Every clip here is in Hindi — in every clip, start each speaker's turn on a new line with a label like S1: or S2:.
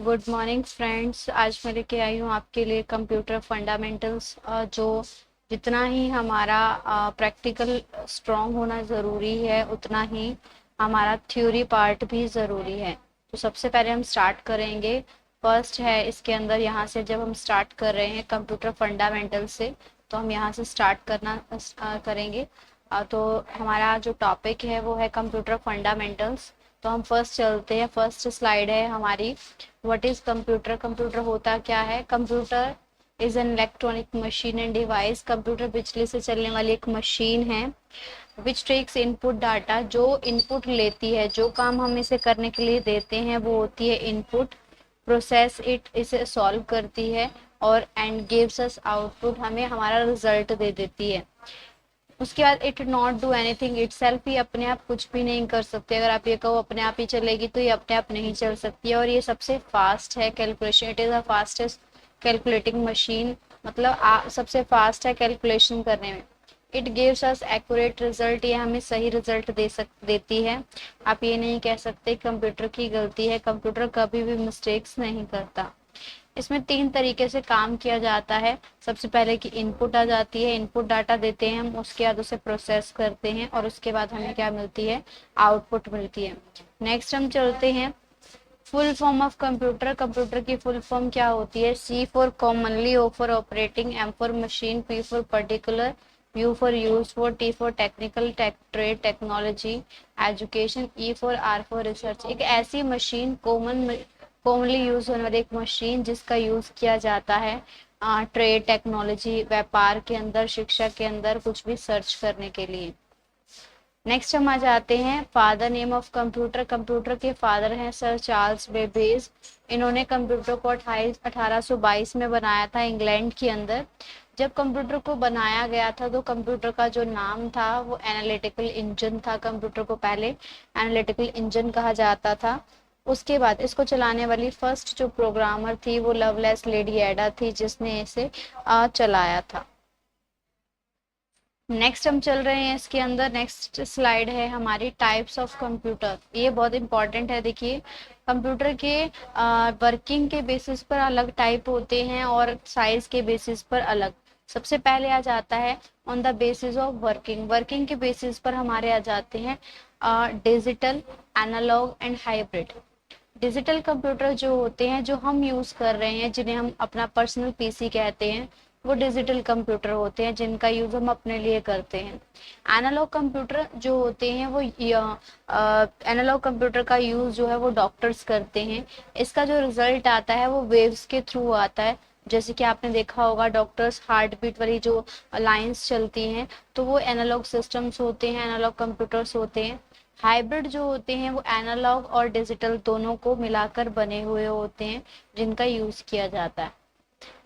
S1: Good morning friends. आज मैं लेके आई हूँ आपके लिए कंप्यूटर फंडामेंटल्स। जो जितना ही हमारा प्रैक्टिकल स्ट्रॉन्ग होना ज़रूरी है, उतना ही हमारा थ्योरी पार्ट भी ज़रूरी है। तो सबसे पहले हम स्टार्ट करेंगे। फर्स्ट है इसके अंदर, यहाँ से जब हम स्टार्ट कर रहे हैं कंप्यूटर फंडामेंटल से, तो हम यहाँ से स्टार्ट करना करेंगे। तो हमारा जो टॉपिक है वो है कंप्यूटर फंडामेंटल्स। तो हम फर्स्ट चलते हैं। फर्स्ट स्लाइड है हमारी, व्हाट इज कंप्यूटर। कंप्यूटर होता क्या है? Computer is an electronic machine and device. Computer बिजली से चलने वाली एक मशीन है विच टेक्स इनपुट डाटा, जो इनपुट लेती है, जो काम हम इसे करने के लिए देते हैं वो होती है इनपुट। प्रोसेस इट, इसे सॉल्व करती है, और एंड गिव्स अस आउटपुट, हमें हमारा रिजल्ट दे देती है। उसके बाद it not do anything itself, ही अपने आप कुछ भी नहीं कर सकती। अगर आप ये कहो अपने आप ही चलेगी, तो ये अपने आप नहीं चल सकती है। और ये सबसे फास्ट है calculation, it is the fastest calculating machine, मतलब सबसे फास्ट है कैलकुलेशन करने में। It gives us accurate result, ये हमें सही रिजल्ट देती है। आप ये नहीं कह सकते कंप्यूटर की गलती है, कंप्यूटर कभी भी मिस्टेक्स नहीं करता। इसमें 3 तरीके से काम किया जाता है। सबसे पहले कि इनपुट आ जाती है, इनपुट डाटा देते हैं हम, उसके बाद उसे प्रोसेस करते हैं, और उसके बाद हमें क्या मिलती है? आउटपुट मिलती है। नेक्स्ट हम चलते हैं full form of computer. Computer की फुल फॉर्म क्या होती है? C for commonly, O for operating, M for machine, P for particular, U for use for, T for technical, trade, technology, education, E for R for research. एक ऐसी मशीन, कॉमनली यूज होने वाली एक मशीन जिसका यूज किया जाता है ट्रेड, टेक्नोलॉजी, व्यापार के अंदर, शिक्षा के अंदर, कुछ भी सर्च करने के लिए। नेक्स्ट हम आ जाते हैं father name of computer. Computer के फादर हैं सर चार्ल्स बेबेज। इन्होंने कंप्यूटर को 1822 में बनाया था इंग्लैंड के अंदर। जब कंप्यूटर को बनाया गया था तो कंप्यूटर का जो नाम था वो एनालिटिकल इंजन था। कंप्यूटर को पहले एनालिटिकल इंजन कहा जाता था। उसके बाद इसको चलाने वाली फर्स्ट जो प्रोग्रामर थी वो लवलेस लेडी एडा थी, जिसने इसे चलाया था। नेक्स्ट हम चल रहे हैं इसके अंदर। नेक्स्ट स्लाइड है हमारी टाइप्स ऑफ कंप्यूटर। ये बहुत इंपॉर्टेंट है। देखिए, कंप्यूटर के वर्किंग के बेसिस पर अलग टाइप होते हैं और साइज के बेसिस पर अलग। सबसे पहले आ जाता है on the basis of working. Working के बेसिस पर हमारे आ जाते हैं digital, analogue and hybrid. Digital computer जो होते हैं, जो हम यूज कर रहे हैं, जिन्हें हम अपना पर्सनल पीसी कहते हैं, वो डिजिटल कंप्यूटर होते हैं जिनका यूज हम अपने लिए करते हैं। एनालॉग कंप्यूटर जो होते हैं वो एनालॉग कंप्यूटर का यूज जो है वो डॉक्टर्स करते हैं। इसका जो रिजल्ट आता है वो वेव्स के थ्रू आता है। जैसे कि आपने देखा होगा डॉक्टर्स हार्ट बीट वाली जो लाइंस चलती हैं, तो वो एनालॉग सिस्टम्स होते हैं, एनालॉग कंप्यूटर्स होते हैं। हाइब्रिड जो होते हैं वो एनालॉग और डिजिटल दोनों को मिलाकर बने हुए होते हैं, जिनका यूज किया जाता है।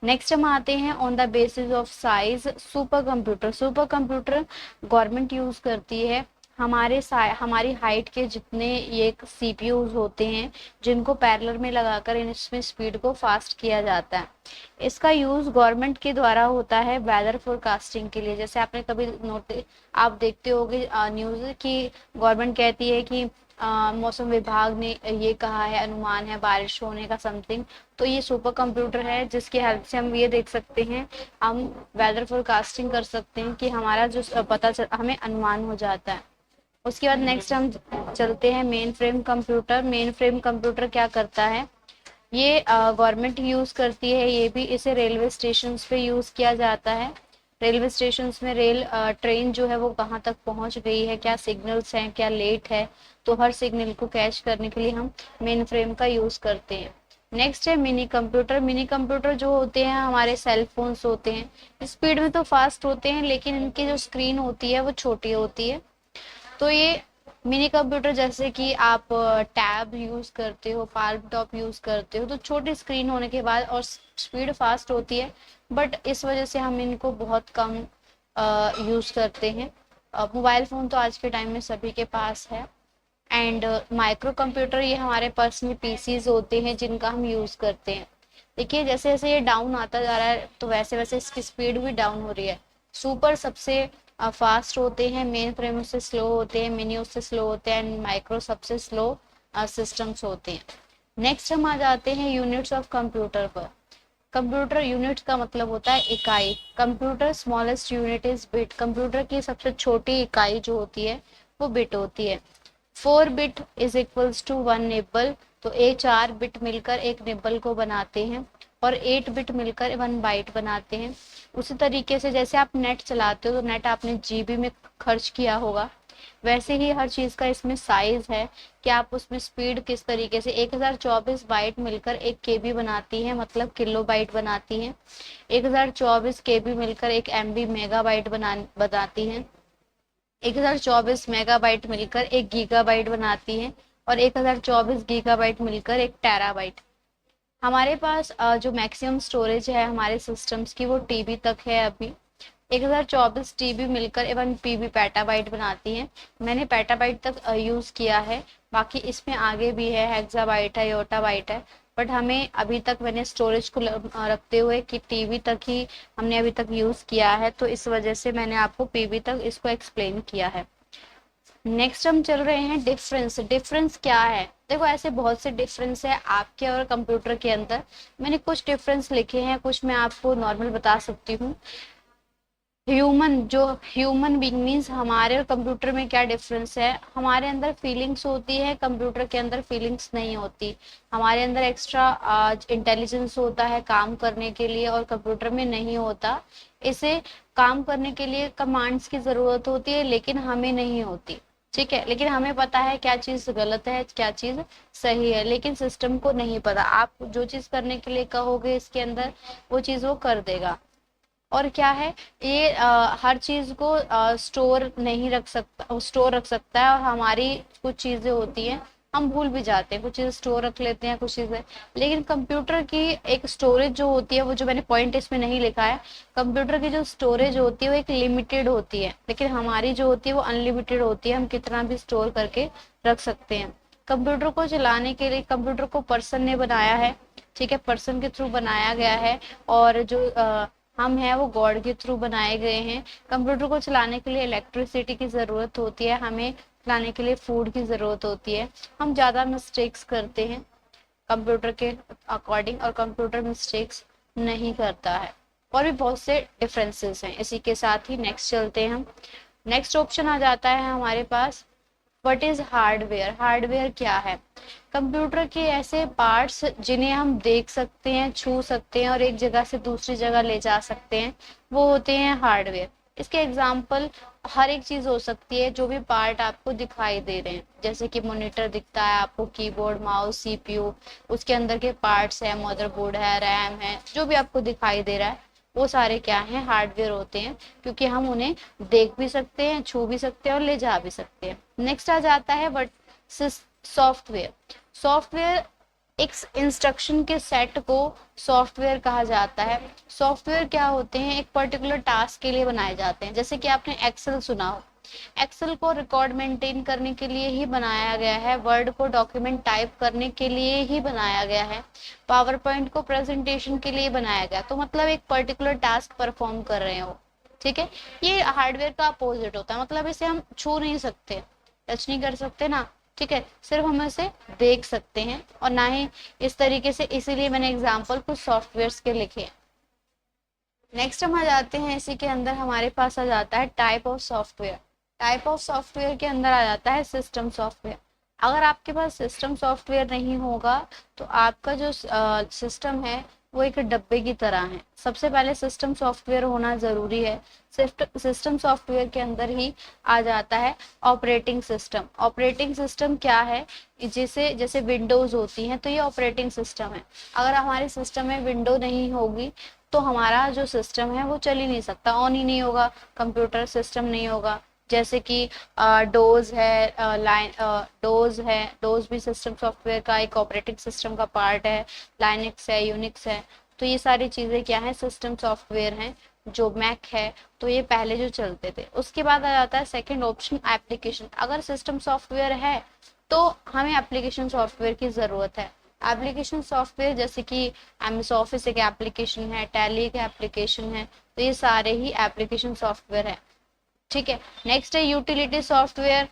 S1: नेक्स्ट हम आते हैं on the basis of size super computer. Super computer government use करती है। हमारी हाइट के जितने ये सीपीयूज होते हैं, जिनको पैरेलल में लगाकर इसमें स्पीड को फास्ट किया जाता है। इसका यूज गवर्नमेंट के द्वारा होता है वेदर फोरकास्टिंग के लिए। जैसे आपने कभी आप देखते होंगे न्यूज की गवर्नमेंट कहती है कि मौसम विभाग ने ये कहा है, अनुमान है बारिश होने का समथिंग। तो ये सुपर कंप्यूटर है जिसकी हेल्प से हम ये देख सकते हैं, हम वेदर फोरकास्टिंग कर सकते हैं कि हमारा जो हमें अनुमान हो जाता है। उसके बाद नेक्स्ट हम चलते हैं main frame computer. Main frame computer क्या करता है? ये गवर्नमेंट यूज करती है, ये भी इसे रेलवे स्टेशन पे यूज किया जाता है। रेलवे स्टेशन में ट्रेन जो है वो कहाँ तक पहुंच गई है, क्या सिग्नल्स हैं, क्या लेट है, तो हर सिग्नल को कैच करने के लिए हम मेन फ्रेम का यूज करते हैं। नेक्स्ट है मिनी कंप्यूटर। मिनी कंप्यूटर जो होते हैं हमारे सेल फोन्स होते हैं। स्पीड में तो फास्ट होते हैं, लेकिन इनकी जो स्क्रीन होती है वो छोटी होती है। तो ये मिनी कंप्यूटर, जैसे कि आप टैब यूज करते हो, पाल्म टॉप यूज करते हो, तो छोटी स्क्रीन होने के बाद और स्पीड फास्ट होती है, बट इस वजह से हम इनको बहुत कम यूज करते हैं। मोबाइल फोन तो आज के टाइम में सभी के पास है। एंड माइक्रो कंप्यूटर, ये हमारे पर्सनल पीसीज होते हैं जिनका हम यूज करते हैं। देखिए, जैसे जैसे ये डाउन आता जा रहा है तो वैसे वैसे इसकी स्पीड भी डाउन हो रही है। सुपर सबसे फास्ट होते हैं, मेन फ्रेम उससे स्लो होते हैं, मिनी उससे स्लो होते हैं, एंड माइक्रो सबसे स्लो सिस्टम्स होते हैं। नेक्स्ट हम आ जाते हैं यूनिट्स ऑफ कंप्यूटर पर। कंप्यूटर यूनिट्स का मतलब होता है इकाई। Computer smallest unit is bit. Computer की सबसे छोटी इकाई जो होती है वो बिट होती है। 4 bit is equals to 1 nibble. तो ये 4 बिट मिलकर एक निबल को बनाते हैं और 8 बिट मिलकर 1 बाइट बनाते हैं। उसी तरीके से जैसे आप नेट चलाते हो तो नेट आपने जीबी में खर्च किया होगा, वैसे ही हर चीज का इसमें साइज है कि आप उसमें स्पीड किस तरीके से 1024 बाइट मिलकर 1 केबी बनाती है, मतलब किलो बाइट बनाती है। 1024 केबी मिलकर 1 एमबी मेगाबाइट बनाती है। 1024 मेगाबाइट मिलकर 1 गीगाबाइट बनाती है और 1024 गीगाबाइट मिलकर 1 टेराबाइट। हमारे पास जो मैक्सिमम स्टोरेज है हमारे सिस्टम्स की वो टीबी तक है अभी। 1024 टीबी मिलकर 1 पीबी पेटाबाइट बनाती है। मैंने पेटाबाइट तक यूज किया है, बाकी इसमें आगे भी है, हेक्साबाइट है, योटाबाइट है, बट हमें अभी तक मैंने स्टोरेज को रखते हुए कि टीबी तक ही हमने अभी तक यूज किया है, तो इस वजह से मैंने आपको पीबी तक इसको एक्सप्लेन किया है। नेक्स्ट हम चल रहे हैं डिफरेंस। डिफरेंस क्या है? देखो ऐसे बहुत से डिफरेंस है आपके और कंप्यूटर के अंदर। मैंने कुछ डिफरेंस लिखे हैं, कुछ मैं आपको नॉर्मल बता सकती हूँ। ह्यूमन बीइंग मीन्स हमारे और कंप्यूटर में क्या डिफरेंस है। हमारे अंदर फीलिंग्स होती है, कंप्यूटर के अंदर फीलिंग्स नहीं होती। हमारे अंदर एक्स्ट्रा इंटेलिजेंस होता है काम करने के लिए और कंप्यूटर में नहीं होता। इसे काम करने के लिए कमांड्स की जरूरत होती है लेकिन हमें नहीं होती, ठीक है। लेकिन हमें पता है क्या चीज गलत है क्या चीज सही है, लेकिन सिस्टम को नहीं पता। आप जो चीज करने के लिए कहोगे इसके अंदर वो चीज वो कर देगा। और क्या है ये हर चीज को स्टोर नहीं रख सकता, स्टोर रख सकता है। और हमारी कुछ चीजें होती हैं हम भूल भी जाते हैं, कुछ चीजें स्टोर रख लेते हैं कुछ चीजें। लेकिन कंप्यूटर की एक स्टोरेज जो होती है, वो जो मैंने पॉइंट इसमें नहीं लिखा है, कंप्यूटर की जो स्टोरेज होती है वो एक लिमिटेड होती है, लेकिन हमारी जो होती है वो अनलिमिटेड होती है। हम कितना भी स्टोर करके रख सकते हैं। कंप्यूटर को चलाने के लिए कंप्यूटर को पर्सन ने बनाया है, ठीक है, पर्सन के थ्रू बनाया गया है। और जो हम हैं वो गॉड के थ्रू बनाए गए हैं। कंप्यूटर को चलाने के लिए इलेक्ट्रिसिटी की ज़रूरत होती है, हमें चलाने के लिए फूड की ज़रूरत होती है। हम ज़्यादा मिस्टेक्स करते हैं कंप्यूटर के अकॉर्डिंग और कंप्यूटर मिस्टेक्स नहीं करता है। और भी बहुत से डिफरेंसेस हैं। इसी के साथ ही नेक्स्ट चलते हैं हम। नेक्स्ट ऑप्शन आ जाता है हमारे पास व्हाट इज हार्डवेयर। हार्डवेयर क्या है? कंप्यूटर के ऐसे पार्ट्स जिन्हें हम देख सकते हैं, छू सकते हैं और एक जगह से दूसरी जगह ले जा सकते हैं, वो होते हैं हार्डवेयर। इसके एग्जाम्पल हर एक चीज हो सकती है जो भी पार्ट आपको दिखाई दे रहे हैं, जैसे कि मॉनिटर दिखता है आपको, कीबोर्ड, माउस, सीपीयू, उसके अंदर के पार्ट्स है, मदरबोर्ड है, रैम है, जो भी आपको दिखाई दे रहा है वो सारे क्या हैं? हार्डवेयर होते हैं, क्योंकि हम उन्हें देख भी सकते हैं, छू भी सकते हैं और ले जा भी सकते हैं। नेक्स्ट आ जाता है व्हाट सॉफ्टवेयर। सॉफ्टवेयर एक इंस्ट्रक्शन के सेट को सॉफ्टवेयर कहा जाता है। सॉफ्टवेयर क्या होते हैं? एक पर्टिकुलर टास्क के लिए बनाए जाते हैं। जैसे कि आपने एक्सेल सुना हो, एक्सेल को रिकॉर्ड मेंटेन करने के लिए ही बनाया गया है, वर्ड को डॉक्यूमेंट टाइप करने के लिए ही बनाया गया है, पावर पॉइंट को प्रेजेंटेशन के लिए बनाया गया। तो मतलब एक पर्टिकुलर टास्क परफॉर्म कर रहे हो, ठीक है। ये हार्डवेयर का अपोजिट होता है, मतलब इसे हम छू नहीं सकते, टच नहीं कर सकते ना, ठीक है, सिर्फ हम इसे देख सकते हैं और ना ही इस तरीके से। इसीलिए मैंने एग्जाम्पल कुछ सॉफ्टवेयर के लिखे हैं। नेक्स्ट हम आ जाते हैं, इसी के अंदर हमारे पास आ जाता है type of software. Type of software के अंदर आ जाता है सिस्टम सॉफ्टवेयर। अगर आपके पास सिस्टम सॉफ्टवेयर नहीं होगा तो आपका जो सिस्टम है वो एक डब्बे की तरह है। सबसे पहले सिस्टम सॉफ्टवेयर होना जरूरी है। सिस्टम सॉफ्टवेयर के अंदर ही आ जाता है ऑपरेटिंग सिस्टम। ऑपरेटिंग सिस्टम क्या है? जैसे जैसे विंडोज होती हैं तो ये ऑपरेटिंग सिस्टम है। अगर हमारे सिस्टम में विंडो नहीं होगी तो हमारा जो सिस्टम है वो चल ही नहीं सकता, ऑन ही नहीं होगा, कंप्यूटर सिस्टम नहीं होगा। जैसे कि डोज है, डोज है, डोज भी सिस्टम सॉफ्टवेयर का एक ऑपरेटिंग सिस्टम का पार्ट है। लाइनक्स है, यूनिक्स है, तो ये सारी चीजें क्या है? सिस्टम सॉफ्टवेयर हैं। जो मैक है तो ये पहले जो चलते थे। उसके बाद आ जाता है सेकंड ऑप्शन एप्लीकेशन। अगर सिस्टम सॉफ्टवेयर है तो हमें एप्लीकेशन सॉफ्टवेयर की जरूरत है। एप्लीकेशन सॉफ्टवेयर जैसे कि एमएस ऑफिस एक एप्लीकेशन है, टैली एक एप्लीकेशन है, तो ये सारे ही एप्लीकेशन सॉफ्टवेयर है, ठीक है। नेक्स्ट है यूटिलिटी सॉफ्टवेयर।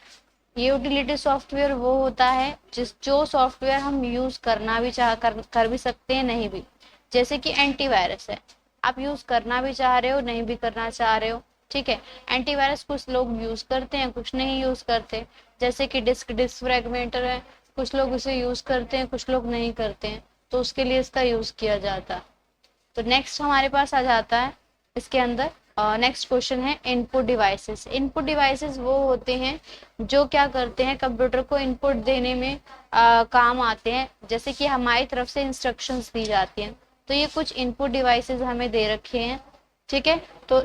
S1: ये यूटिलिटी सॉफ्टवेयर वो होता है जो सॉफ्टवेयर हम यूज करना भी कर भी सकते हैं, नहीं भी। जैसे कि एंटीवायरस है, आप यूज करना भी चाह रहे हो, नहीं भी करना चाह रहे हो, ठीक है। एंटीवायरस कुछ लोग यूज करते हैं, कुछ नहीं यूज करते। जैसे कि डिस्क फ्रेगमेंटर है, कुछ लोग इसे यूज करते हैं, कुछ लोग नहीं करते हैं, तो उसके लिए इसका यूज किया जाता है। तो नेक्स्ट हमारे पास आ जाता है इसके अंदर, नेक्स्ट क्वेश्चन है इनपुट डिवाइसेस। इनपुट डिवाइसेस वो होते हैं जो क्या करते हैं, कंप्यूटर को इनपुट देने में काम आते हैं। जैसे कि हमारी तरफ से इंस्ट्रक्शंस दी जाती हैं, तो ये कुछ इनपुट डिवाइसेस हमें दे रखे हैं, ठीक है। तो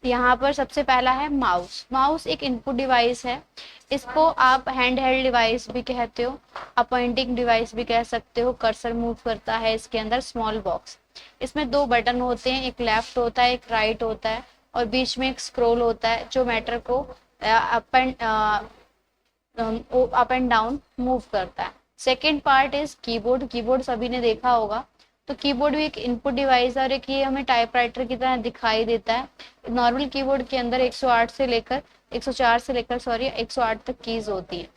S1: यहाँ पर सबसे पहला है माउस। माउस एक इनपुट डिवाइस है, इसको आप हैंड हेल्ड डिवाइस भी कहते हो, अपॉइंटिंग डिवाइस भी कह सकते हो। कर्सर मूव करता है इसके अंदर, स्मॉल बॉक्स। इसमें दो बटन होते हैं, एक लेफ्ट होता है, एक राइट होता है, और बीच में एक स्क्रॉल होता है जो मैटर को अप एंड डाउन मूव करता है। Second part is keyboard. Keyboard सभी ने देखा होगा, तो कीबोर्ड भी एक इनपुट डिवाइस है, और एक ये हमें टाइपराइटर की तरह दिखाई देता है। नॉर्मल कीबोर्ड के अंदर 108 से लेकर 104 से लेकर 108 तक कीज होती है।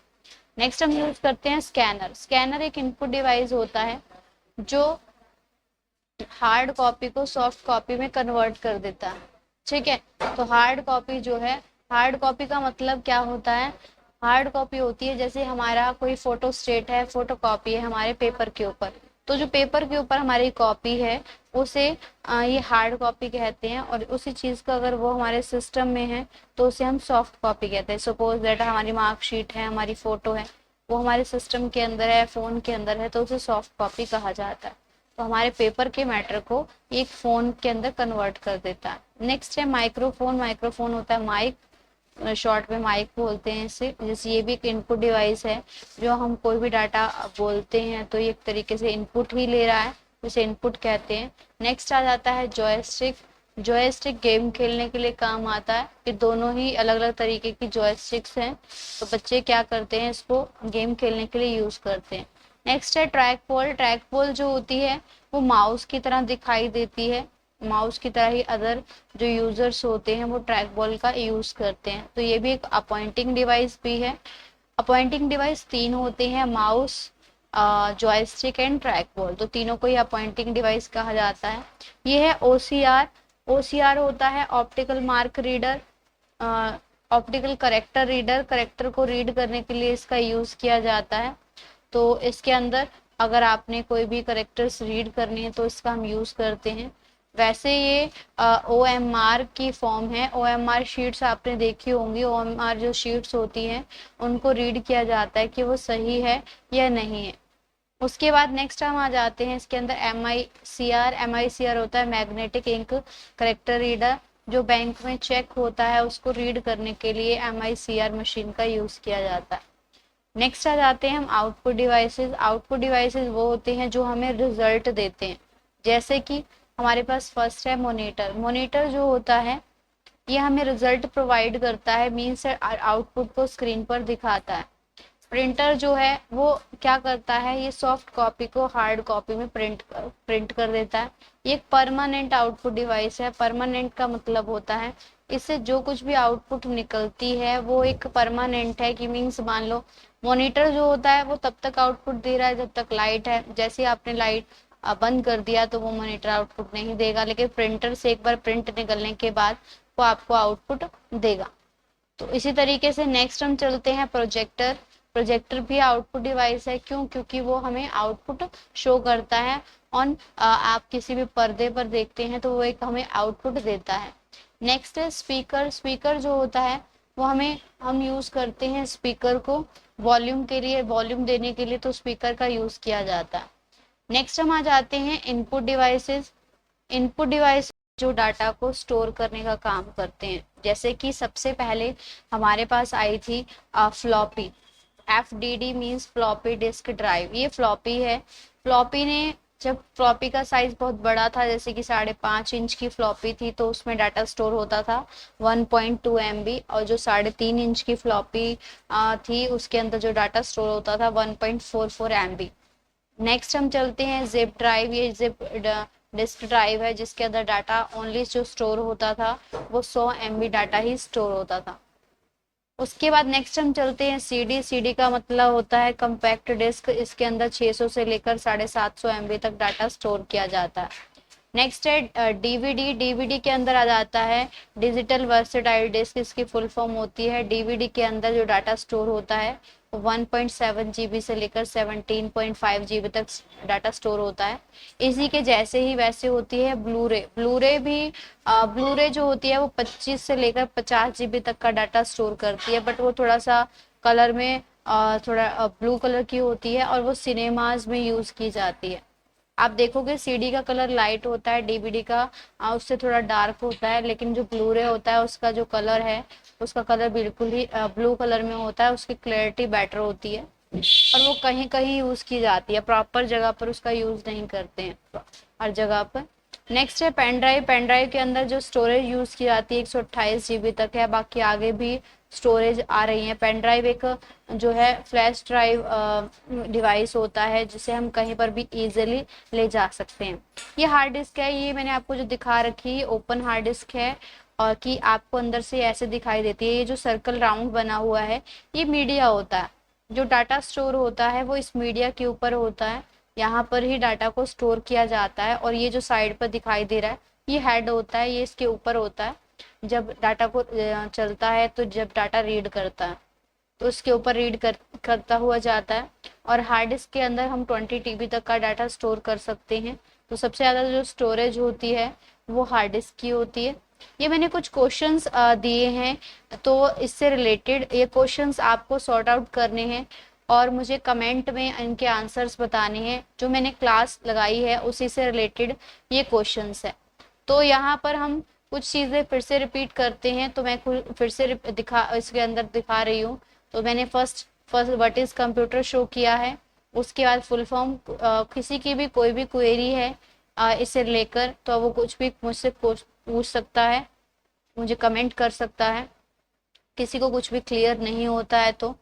S1: नेक्स्ट हम यूज करते हैं स्कैनर। स्कैनर एक इनपुट डिवाइस होता है जो हार्ड कॉपी को सॉफ्ट कॉपी में कन्वर्ट कर देता है, ठीक है। तो हार्ड कॉपी जो है, हार्ड कॉपी का मतलब क्या होता है, हार्ड कॉपी होती है जैसे हमारा कोई फोटो स्टेट है, फोटो कॉपी है हमारे पेपर के ऊपर, तो जो पेपर के ऊपर हमारी कॉपी है उसे ये हार्ड कॉपी कहते हैं। और उसी चीज का अगर वो हमारे सिस्टम में है तो उसे हम सॉफ्ट कॉपी कहते हैं। सपोज दैट हमारी मार्कशीट है, हमारी फोटो है, वो हमारे सिस्टम के अंदर है, फोन के अंदर है, तो उसे सॉफ्ट कॉपी कहा जाता है। तो हमारे पेपर के मैटर को एक फोन के अंदर कन्वर्ट कर देता है। नेक्स्ट है माइक्रोफोन। माइक्रोफोन होता है माइक, शॉर्ट में माइक बोलते हैं इसे। जैसे ये भी एक इनपुट डिवाइस है, जो हम कोई भी डाटा बोलते हैं तो ये एक तरीके से इनपुट ही ले रहा है, जिसे इनपुट कहते हैं। नेक्स्ट आ जाता है जॉयस्टिक। जॉयस्टिक गेम खेलने के लिए काम आता है। ये दोनों ही अलग अलग तरीके की जॉयस्टिक्स हैं, तो बच्चे क्या करते हैं, इसको गेम खेलने के लिए यूज करते हैं। नेक्स्ट है ट्रैक बॉल। ट्रैक बॉल जो होती है वो माउस की तरह दिखाई देती है, माउस की तरह ही अदर जो यूजर्स होते हैं वो ट्रैक बॉल का यूज करते हैं। तो ये भी एक अपॉइंटिंग डिवाइस भी है। अपॉइंटिंग डिवाइस तीन होते हैं, mouse, joystick and track ball, तो तीनों को ही अपॉइंटिंग डिवाइस कहा जाता है। ये है ओसीआर। ओसीआर होता है optical mark reader, optical character reader. Character को रीड करने के लिए इसका यूज किया जाता है। तो इसके अंदर अगर आपने कोई भी करेक्टर्स रीड करनी है तो इसका हम यूज करते हैं। वैसे ये OMR की फॉर्म है। OMR शीट्स आपने देखी होंगी। OMR जो शीट्स होती हैं उनको रीड किया जाता है कि वो सही है या नहीं है। उसके बाद नेक्स्ट हम आ जाते हैं इसके अंदर MICR। MICR होता है मैग्नेटिक इंक करेक्टर रीडर। जो बैंक में चेक होता है उसको रीड करने के लिए MICR मशीन का यूज किया जाता है। नेक्स्ट आ जाते हैं हम आउटपुट डिवाइसेस। आउटपुट डिवाइसेस वो होते हैं जो हमें रिजल्ट देते हैं। जैसे कि हमारे पास फर्स्ट है मॉनिटर। मॉनिटर जो होता है ये हमें रिजल्ट प्रोवाइड करता है, मीन्स आउटपुट को स्क्रीन पर दिखाता है। प्रिंटर जो है वो क्या करता है, ये सॉफ्ट कॉपी को हार्ड कॉपी में प्रिंट कर देता है। ये एक परमानेंट आउटपुट डिवाइस है। परमानेंट का मतलब होता है इससे जो कुछ भी आउटपुट निकलती है वो एक परमानेंट है, कि मीन्स मान लो मॉनिटर जो होता है वो तब तक आउटपुट दे रहा है जब तक लाइट है। जैसे आपने लाइट बंद कर दिया तो वो मॉनिटर आउटपुट नहीं देगा, लेकिन प्रिंटर से एक बार प्रिंट निकलने के बाद वो आपको आउटपुट देगा। तो इसी तरीके से नेक्स्ट हम चलते हैं प्रोजेक्टर। प्रोजेक्टर भी आउटपुट डिवाइस है। क्यों? क्योंकि वो हमें आउटपुट शो करता है ऑन, आप किसी भी पर्दे पर देखते हैं तो वो एक हमें आउटपुट देता है। नेक्स्ट है स्पीकर। स्पीकर जो होता है वो हम यूज करते हैं स्पीकर को वॉल्यूम के लिए, वॉल्यूम देने के लिए तो स्पीकर का यूज किया जाता है। नेक्स्ट हम आ जाते हैं इनपुट डिवाइसेस। इनपुट डिवाइस जो डाटा को स्टोर करने का काम करते हैं। जैसे कि सबसे पहले हमारे पास आई थी floppy. FDD means floppy disk drive. ये फ्लॉपी है। फ्लॉपी ने, जब फ्लॉपी का साइज बहुत बड़ा था, जैसे कि 5.5 इंच की फ्लॉपी थी, तो उसमें डाटा स्टोर होता था 1.2 MB, और जो 3.5 इंच की फ्लॉपी थी उसके अंदर जो डाटा स्टोर होता था 1.44 MB। नेक्स्ट हम चलते हैं जिप ड्राइव। ये जिप डिस्क ड्राइव है जिसके अंदर डाटा ओनली जो स्टोर होता था वो 100 MB डाटा ही स्टोर होता था। उसके बाद नेक्स्ट हम चलते हैं सीडी। सीडी का मतलब होता है कम्पैक्ट डिस्क। इसके अंदर 600 से लेकर 750 MB तक डाटा स्टोर किया जाता है। नेक्स्ट है डीवीडी। डीवीडी के अंदर आ जाता है डिजिटल वर्सेटाइल डिस्क, इसकी फुल फॉर्म होती है। डीवीडी के अंदर जो डाटा स्टोर होता है 1.7 GB से लेकर 17.5 GB तक डाटा स्टोर होता है। इसी के जैसे ही वैसे होती है ब्लूरे। ब्लूरे भी ब्लूरे जो होती है वो 25 से लेकर 50 GB तक का डाटा स्टोर करती है, बट वो थोड़ा सा कलर में थोड़ा ब्लू कलर की होती है और वो सिनेमाज में यूज की जाती है। आप देखोगे सीडी का कलर लाइट होता है, डीवीडी का उससे थोड़ा डार्क होता है, लेकिन जो ब्लूरे होता है उसका जो कलर है उसका कलर बिल्कुल ही ब्लू कलर में होता है, उसकी क्लैरिटी बेटर होती है और वो कहीं कहीं यूज की जाती है, प्रॉपर जगह पर उसका यूज नहीं करते हैं हर जगह पर। नेक्स्ट है पेन ड्राइव। पेन ड्राइव के अंदर जो स्टोरेज यूज की जाती है 128 GB तक है, बाकी आगे भी स्टोरेज आ रही है। पेन ड्राइव एक जो है फ्लैश ड्राइव डिवाइस होता है जिसे हम कहीं पर भी इजीली ले जा सकते हैं। ये हार्ड डिस्क है, ये मैंने आपको जो दिखा रखी है ओपन हार्ड डिस्क है और कि आपको अंदर से ऐसे दिखाई देती है। ये जो सर्कल राउंड बना हुआ है ये मीडिया होता है, जो डाटा स्टोर होता है वो इस मीडिया के ऊपर होता है, यहाँ पर ही डाटा को स्टोर किया जाता है। और ये जो साइड पर दिखाई दे रहा है ये हेड होता है, ये इसके ऊपर होता है। जब डाटा को चलता है तो जब डाटा रीड करता है तो उसके ऊपर करता हुआ जाता है। और हार्ड डिस्क के अंदर हम 20 TB तक का डाटा स्टोर कर सकते हैं। तो सबसे ज़्यादा जो स्टोरेज होती है वो हार्ड डिस्क की होती है। ये मैंने कुछ क्वेश्चंस दिए हैं, तो इससे रिलेटेड ये क्वेश्चंस आपको सॉर्ट आउट करने हैं और मुझे कमेंट में इनके आंसर्स बताने हैं। जो मैंने क्लास लगाई है उसी से रिलेटेड ये क्वेश्चंस है। तो यहाँ पर हम कुछ चीज़ें फिर से रिपीट करते हैं, तो मैं फिर से इसके अंदर दिखा रही हूँ। तो मैंने first what is computer show किया है, उसके बाद फुल फॉर्म। किसी की भी कोई भी क्वेरी है इसे लेकर तो वो कुछ भी मुझसे पूछ सकता है, मुझे कमेंट कर सकता है। किसी को कुछ भी क्लियर नहीं होता है तो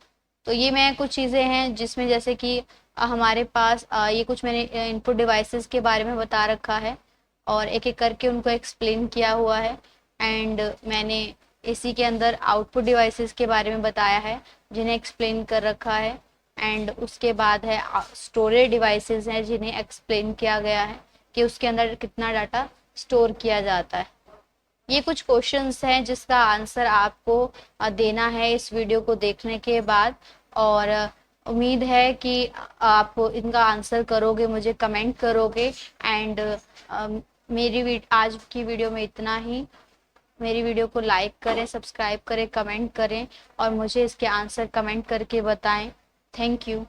S1: ये मैं कुछ चीज़ें हैं जिसमें जैसे कि हमारे पास ये कुछ मैंने इनपुट डिवाइसेस के बारे में बता रखा है और एक एक करके उनको एक्सप्लेन किया हुआ है। एंड मैंने इसी के अंदर आउटपुट डिवाइसेस के बारे में बताया है जिन्हें एक्सप्लेन कर रखा है। एंड उसके बाद है स्टोरेज डिवाइसेस हैं जिन्हें एक्सप्लेन किया गया है कि उसके अंदर कितना डाटा स्टोर किया जाता है। ये कुछ क्वेश्चंस हैं जिसका आंसर आपको देना है इस वीडियो को देखने के बाद। और उम्मीद है कि आप इनका आंसर करोगे, मुझे कमेंट करोगे। एंड मेरी आज की वीडियो में इतना ही। मेरी वीडियो को लाइक करें, सब्सक्राइब करें, कमेंट करें और मुझे इसके आंसर कमेंट करके बताएं। Thank you.